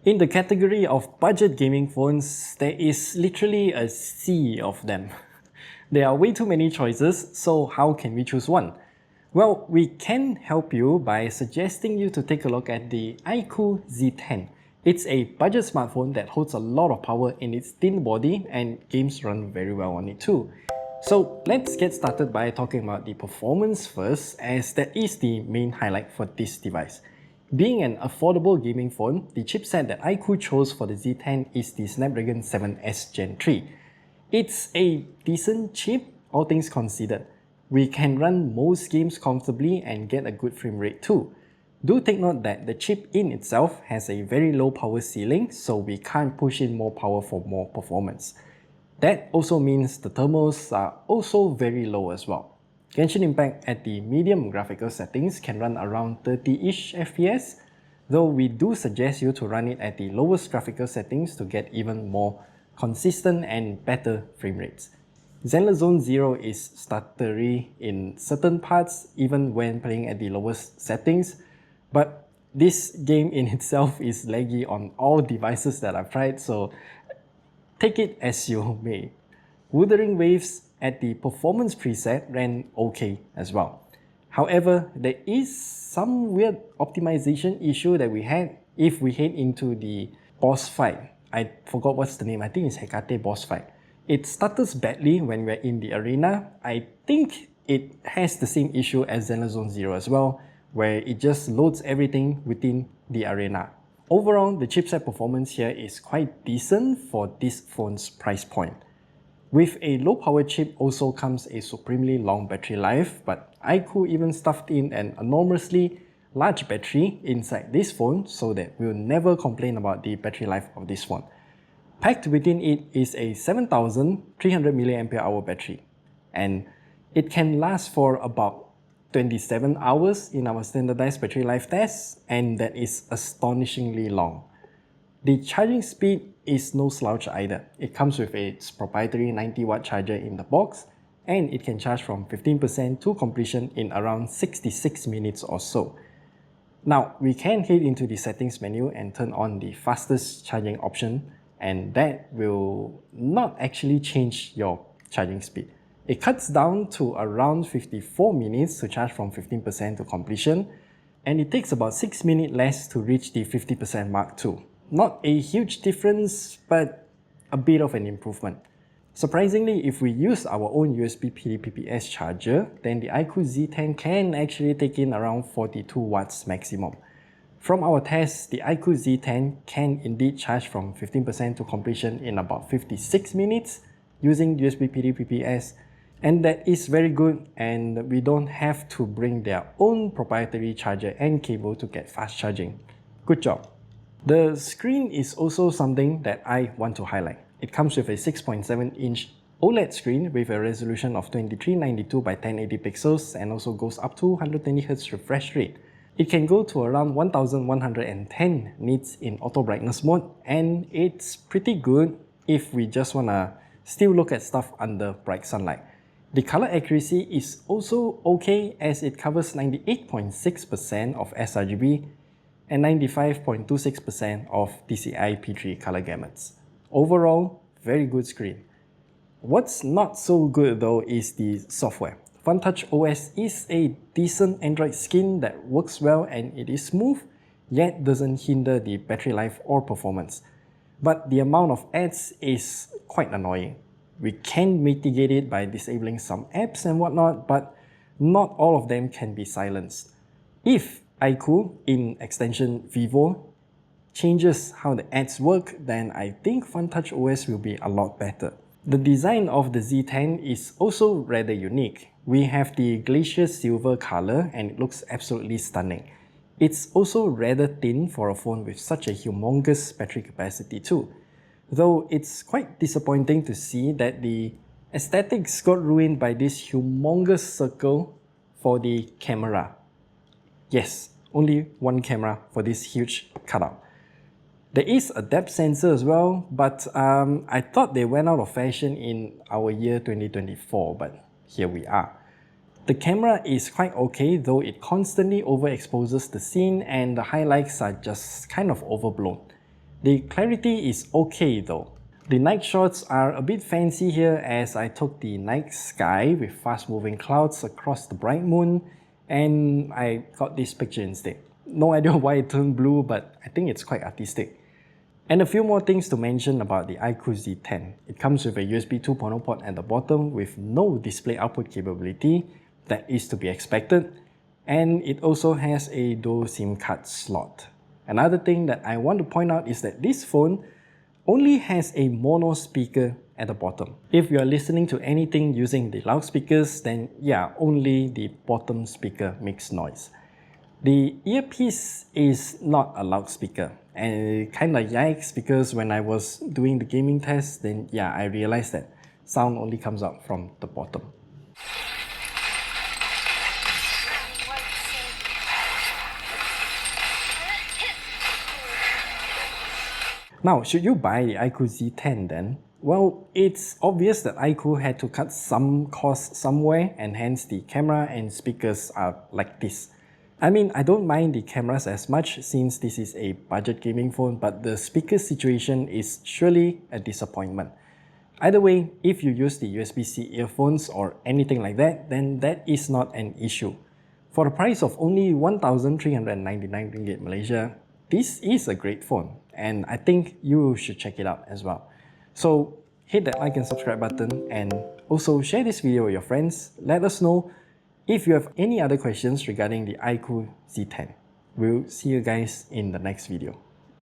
In the category of budget gaming phones, there is literally a sea of them. There are way too many choices, so how can we choose one? Well, we can help you by suggesting you to take a look at the iQOO Z10. It's a budget smartphone that holds a lot of power in its thin body and games run very well on it too. So let's get started by talking about the performance first, as that is the main highlight for this device. Being an affordable gaming phone, the chipset that iQOO chose for the Z10 is the Snapdragon 7S Gen 3. It's a decent chip, all things considered. We can run most games comfortably and get a good frame rate too. Do take note that the chip in itself has a very low power ceiling, so we can't push in more power for more performance. That also means the thermals are also very low as well. Genshin Impact at the medium graphical settings can run around 30-ish FPS, though we do suggest you to run it at the lowest graphical settings to get even more consistent and better frame rates. Zone 0 is stuttery in certain parts even when playing at the lowest settings, but this game in itself is laggy on all devices that I've tried, so take it as you may. Wuthering Waves at the performance preset ran okay as well. However, there is some weird optimization issue that we had if we head into the boss fight. I forgot what's the name, I think it's Hecate boss fight. It stutters badly when we're in the arena. I think it has the same issue as Zone 0 as well, where it just loads everything within the arena. Overall, the chipset performance here is quite decent for this phone's price point. With a low power chip also comes a supremely long battery life, but iQOO even stuffed in an enormously large battery inside this phone so that we'll never complain about the battery life of this one. Packed within it is a 7300 mAh battery, and it can last for about 27 hours in our standardized battery life test, and that is astonishingly long. The charging speed is no slouch either. It comes with its proprietary 90-watt charger in the box, and it can charge from 15% to completion in around 66 minutes or so. Now, we can head into the settings menu and turn on the fastest charging option, and that will not actually change your charging speed. It cuts down to around 54 minutes to charge from 15% to completion, and it takes about 6 minutes less to reach the 50% mark too. Not a huge difference, but a bit of an improvement. Surprisingly, if we use our own USB PD-PPS charger, then the iQOO Z10 can actually take in around 42 watts maximum. From our tests, the iQOO Z10 can indeed charge from 15% to completion in about 56 minutes using USB PD-PPS, and that is very good, and we don't have to bring their own proprietary charger and cable to get fast charging. Good job! The screen is also something that I want to highlight. It comes with a 6.7-inch OLED screen with a resolution of 2392 by 1080 pixels and also goes up to 120Hz refresh rate. It can go to around 1110 nits in auto brightness mode, and it's pretty good if we just wanna still look at stuff under bright sunlight. The color accuracy is also okay, as it covers 98.6% of sRGB and 95.26% of DCI P3 color gamuts. Overall, very good screen. What's not so good though is the software. FunTouch OS is a decent Android skin that works well and it is smooth, yet doesn't hinder the battery life or performance. But the amount of ads is quite annoying. We can mitigate it by disabling some apps and whatnot, but not all of them can be silenced. If iQOO, in extension Vivo, changes how the ads work, then I think FunTouch OS will be a lot better. The design of the Z10 is also rather unique. We have the glacier silver color and it looks absolutely stunning. It's also rather thin for a phone with such a humongous battery capacity too. Though it's quite disappointing to see that the aesthetics got ruined by this humongous circle for the camera. Yes, only one camera for this huge cutout. There is a depth sensor as well, but I thought they went out of fashion in our year 2024, but here we are. The camera is quite okay, though it constantly overexposes the scene and the highlights are just kind of overblown. The clarity is okay though. The night shots are a bit fancy here as I took the night sky with fast moving clouds across the bright moon and I got this picture instead. No idea why it turned blue, but I think it's quite artistic. And a few more things to mention about the iQOO Z10. It comes with a USB 2.0 port at the bottom with no display output capability, that is to be expected, and it also has a dual SIM card slot. Another thing that I want to point out is that this phone only has a mono speaker at the bottom. If you are listening to anything using the loudspeakers, then yeah, only the bottom speaker makes noise. The earpiece is not a loudspeaker, and it kinda yikes because when I was doing the gaming test, then yeah, I realized that sound only comes out from the bottom. Now, should you buy the iQOO Z10 then? Well, it's obvious that iQOO had to cut some costs somewhere, and hence the camera and speakers are like this. I mean, I don't mind the cameras as much since this is a budget gaming phone, but the speaker situation is surely a disappointment. Either way, if you use the USB-C earphones or anything like that, then that is not an issue. For the price of only 1,399 ringgit Malaysia, this is a great phone, and I think you should check it out as well. So hit that like and subscribe button, and also share this video with your friends. Let us know if you have any other questions regarding the iQOO Z10. We'll see you guys in the next video.